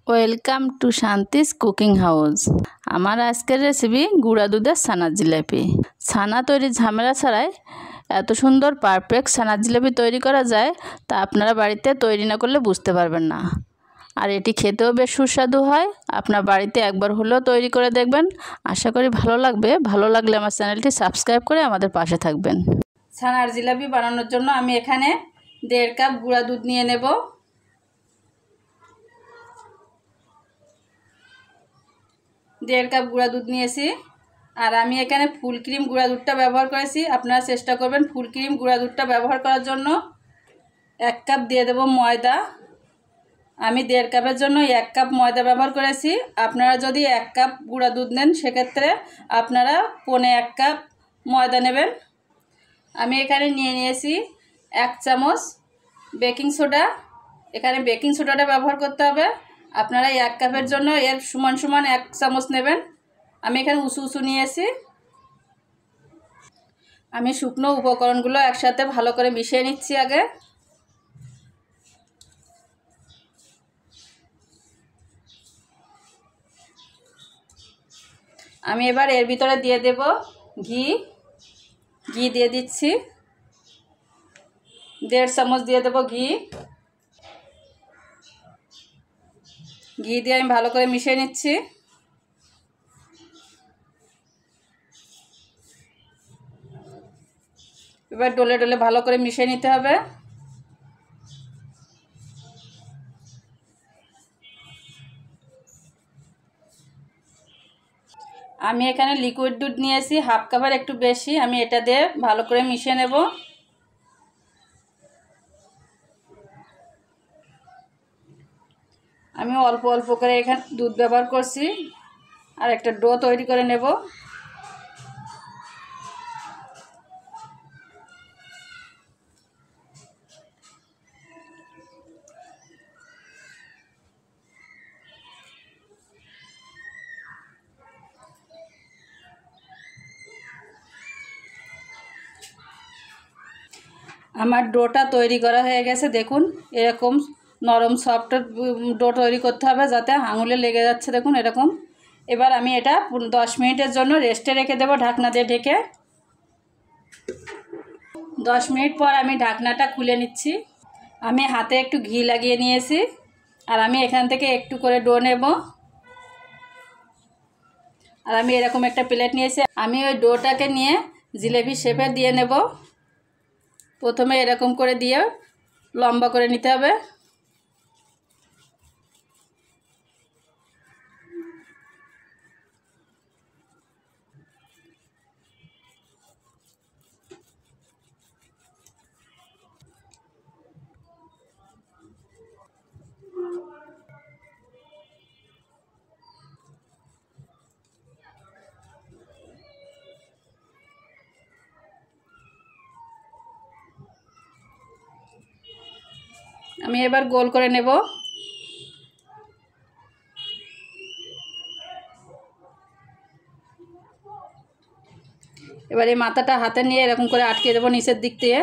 Welcome to Shanti's cooking house. আমার আজকের recipe গুঁড়া দুধের ছানার জিলাপি। ছানা তৈরির ঝামেলা ছাড়াই এত সুন্দর পারফেক্ট ছানার জিলাপি তৈরি করা যায় তা আপনারা বাড়িতে তৈরি না করলে বুঝতে পারবেন না। আর এটি খেতেও বেশ সুস্বাদু হয়। আপনার বাড়িতে একবার হলেও তৈরি করে দেখবেন, আশা করি ভালো লাগবে। ভালো লাগলে আমার চ্যানেলটি সাবস্ক্রাইব করে আমাদের পাশে থাকবেন। ছানার জিলাপি বানানোর জন্য আমি এখানে 1.5 কাপ গুঁড়া দুধ নিয়ে নেব। 1.5 কাপ গুঁড়া দুধ নিয়েছি। আর আমি এখানে ফুল ক্রিম গুঁড়া দুধটা ব্যবহার করেছি। আপনারা চেষ্টা করবেন ফুল ক্রিম গুঁড়া দুধটা ব্যবহার করার জন্য। 1 কাপ দিয়ে দেব ময়দা। আমি 1.5 কাপের জন্য 1 কাপ ময়দা ব্যবহার করেছি। আপনারা যদি 1 কাপ গুঁড়া দুধ নেন সেক্ষেত্রে আপনারা 1.25 কাপ ময়দা নেবেন। আমি এখানে নিয়ে নিয়েছি 1 চামচ বেকিং সোডা। এখানে বেকিং সোডাটা ব্যবহার করতে হবে। আপনারা 1 কাপের জন্য এর সমান সমান 1 চামচ নেবেন। আমি এখানে উঁচু নিয়েছি। আমি শুকনো উপকরণগুলো একসাথে ভালো করে মিশিয়ে নিচ্ছি আগে। আমি এবার এর ভিতরে দিয়ে দেব ঘি দিয়ে দিচ্ছি। 1.5 চামচ দিয়ে দেব ঘি দিয়ে আমি ভালো করে মিশিয়ে নিচ্ছি। এবার ডলে ডলে ভালো করে মিশিয়ে নিতে হবে। আমি এখানে লিকুইড দুধ নিয়েছি 1/2 কাপের একটু বেশি। আমি এটা দিয়ে ভালো করে মিশিয়ে নেব। আমি অল্প অল্প করে এখানে দুধ ব্যবহার করছি আর একটা ডো তৈরি করে নেব। আমার ডোটা তৈরি করা হয়ে গেছে। দেখুন এরকম নরম সফট ডো তৈরি করতে হবে যাতে আঙুলে লেগে যাচ্ছে, দেখুন এরকম। এবার আমি এটা 10 মিনিটের জন্য রেস্টে রেখে দেব ঢাকনা দিয়ে ঢেকে। 10 মিনিট পর আমি ঢাকনাটা খুলে নিচ্ছি। আমি হাতে একটু ঘি লাগিয়ে নিয়েছি আর আমি এখান থেকে একটু করে ডো নেব। আর আমি এরকম একটা প্লেট নিয়েছি। আমি ওই ডোটাকে নিয়ে জিলেবি শেপে দিয়ে নেব। প্রথমে এরকম করে দিয়ে লম্বা করে নিতে হবে। আমি এবার গোল করে নেব। এবার এই মাথাটা হাতে নিয়ে এরকম করে আটকে দেবো নিচের দিক দিয়ে।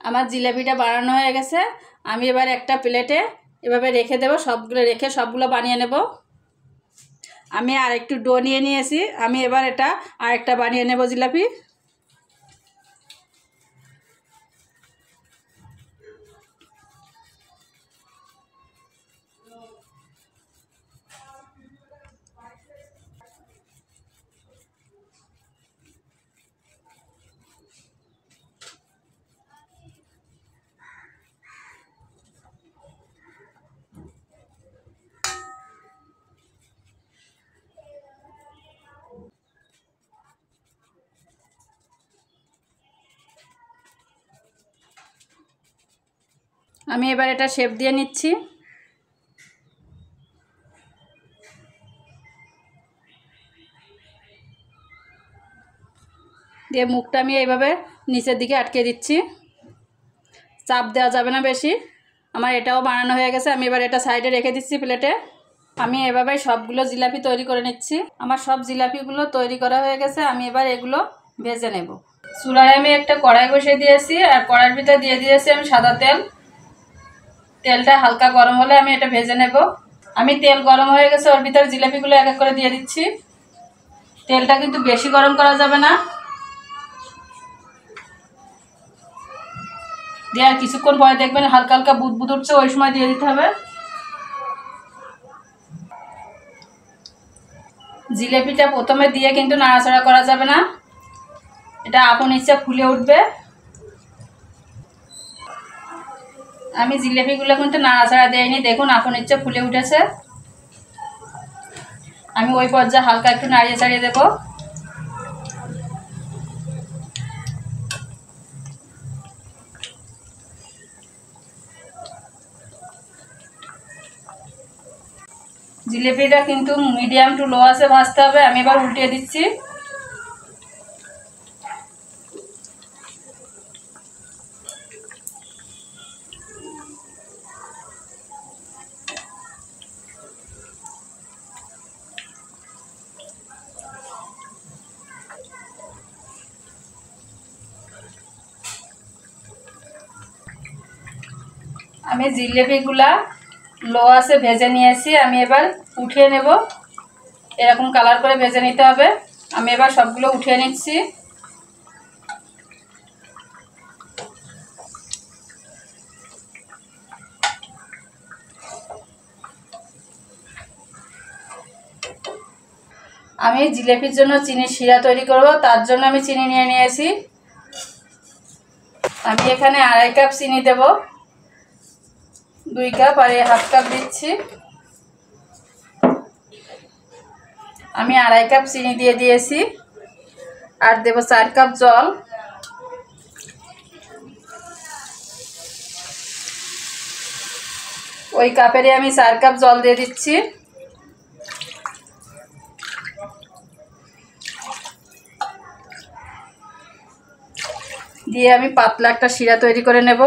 আমার জিলাপিটা বানানো হয়ে গেছে। আমি এবার একটা প্লেটে এভাবে রেখে দেব। সবগুলো বানিয়ে নেব। আমি আর একটু ডো নিয়ে নিয়েছি। আমি এবার এটা আরেকটা বানিয়ে নেব জিলাপি। আমি এবার এটা শেপ দিয়ে নিচ্ছি। দিয়ে মুখটা আমি এইভাবে নিচের দিকে আটকে দিচ্ছি। চাপ দেওয়া যাবে না বেশি। আমার এটাও বানানো হয়ে গেছে। আমি এবার এটা সাইডে রেখে দিচ্ছি প্লেটে। আমি এভাবে সবগুলো জিলাপি তৈরি করে নিচ্ছি। আমার সব জিলাপিগুলো তৈরি করা হয়ে গেছে। আমি এবার এগুলো ভেজে নেব। চুলায় আমি একটা কড়াই বসিয়ে দিয়েছি আর কড়াইয়ের ভিতরে দিয়ে দিয়েছি আমি সাদা তেল। তেলটা হালকা গরম হলে আমি এটা ভেজে নেব। আমি তেল গরম হয়ে গেছে, ওর ভিতরে জিলাপিগুলো এক এক করে দিয়ে দিচ্ছি। তেলটা কিন্তু বেশি গরম করা যাবে না, দিয়ে আর কিছুক্ষণ পরে দেখবেন হালকা হালকা বুদবুদ উঠছে, ওই সময় দিয়ে দিতে হবে। জিলেপিটা প্রথমে দিয়ে কিন্তু নাড়াচাড়া করা যাবে না, এটা আপন ইচ্ছা ফুলে উঠবে। আমি জিলেপিগুলো কিন্তু নাড়াচাড়া দেয়নি, দেখুন আপন ইচ্ছা ফুলে উঠেছে। আমি ওই পর্যায়ে হালকা একটু নাড়িয়ে চাড়িয়ে দেব। জিলেপিটা কিন্তু মিডিয়াম টু লো আছে ভাজতে হবে। আমি এবার উল্টিয়ে দিচ্ছি। আমি জিলেপিগুলা লো আছে ভেজে নিয়েছি, আমি এবার উঠিয়ে নেব। এরকম কালার করে ভেজে নিতে হবে। আমি এবার সবগুলো উঠিয়ে নিচ্ছি। আমি জিলেপির জন্য চিনির শিরা তৈরি করব, তার জন্য আমি চিনি নিয়ে নিয়েছি। আমি এখানে 2.5 কাপ চিনি দেব, 2 কাপ আর 1/2 কাপ দিচ্ছি। আমি 2.5 কাপ চিনি দিয়ে দিয়েছি, আর দেব 4 কাপ জল। ওই কাপেরই আমি 4 কাপ জল দিয়ে দিচ্ছি। দিয়ে আমি পাতলা একটা শিরা তৈরি করে নেব।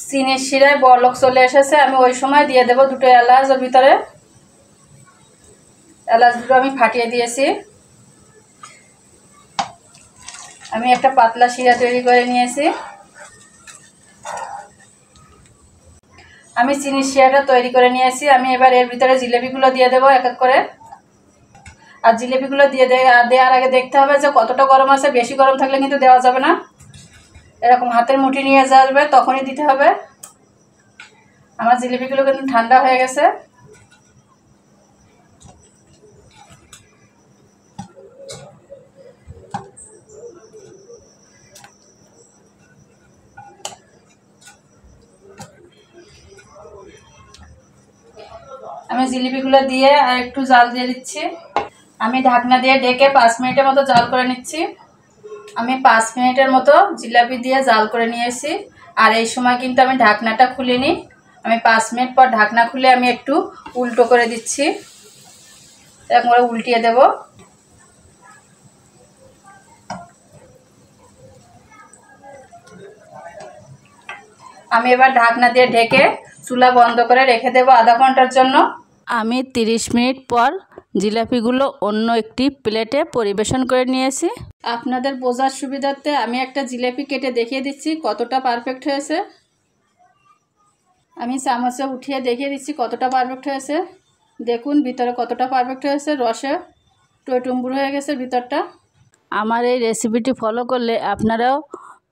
চিনির শিরায় বলক চলে এসেছে, আমি ওই সময় দিয়ে দেব 2টো এলাচ ওর ভিতরে। এলাচ দুটো আমি ফাটিয়ে দিয়েছি। আমি একটা পাতলা শিরা তৈরি করে নিয়েছি। আমি চিনির শিরাটা তৈরি করে নিয়েছি। আমি এবার এর ভিতরে জিলেপিগুলো দিয়ে দেবো এক এক করে। আর জিলেপিগুলো দিয়ে দেওয়ার আগে দেখতে হবে যে কতটা গরম আছে। বেশি গরম থাকলে কিন্তু দেওয়া যাবে না, এরকম হাতের মুঠি নিয়ে যাবে তখনই দিতে হবে। আমার জিলেপিগুলো কিন্তু ঠান্ডা হয়ে গেছে। আমি জিলিপিগুলো দিয়ে আর একটু জাল দিয়ে দিচ্ছি। আমি ঢাকনা দিয়ে ঢেকে 5 মিনিটের মতো জাল করে নিচ্ছি। আমি 5 মিনিটের মতো জিলাপি দিয়ে জাল করে নিয়েছি। আর এই সময় কিন্তু আমি ঢাকনাটা খুলিনি। আমি 5 মিনিট পর ঢাকনা খুলে আমি একটু উল্টো করে দিচ্ছি, এরকম করে উল্টিয়ে দেব। আমি এবার ঢাকনা দিয়ে ঢেকে চুলা বন্ধ করে রেখে দেব আধা ঘন্টার জন্য। আমি 30 মিনিট পর জিলাপিগুলো অন্য একটি প্লেটে পরিবেশন করে নিয়েছি। আপনাদের বোঝার সুবিধার্থে আমি একটা জিলাপি কেটে দেখিয়ে দিচ্ছি কতটা পারফেক্ট হয়েছে। আমি চামচে উঠিয়ে দেখিয়ে দিচ্ছি কতটা পারফেক্ট হয়েছে। দেখুন ভিতরে কতটা পারফেক্ট হয়েছে, রসে টইটুম্বুর হয়ে গেছে ভিতরটা। আমার এই রেসিপিটি ফলো করলে আপনারাও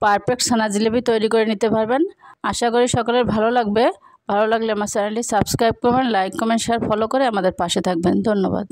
পারফেক্ট ছানা জিলাপি তৈরি করে নিতে পারবেন। আশা করি সকলের ভালো লাগবে। ভালো লাগলে আমার চ্যানেলটি সাবস্ক্রাইব করবেন, লাইক কমেন্ট শেয়ার ফলো করে আমাদের পাশে থাকবেন। ধন্যবাদ।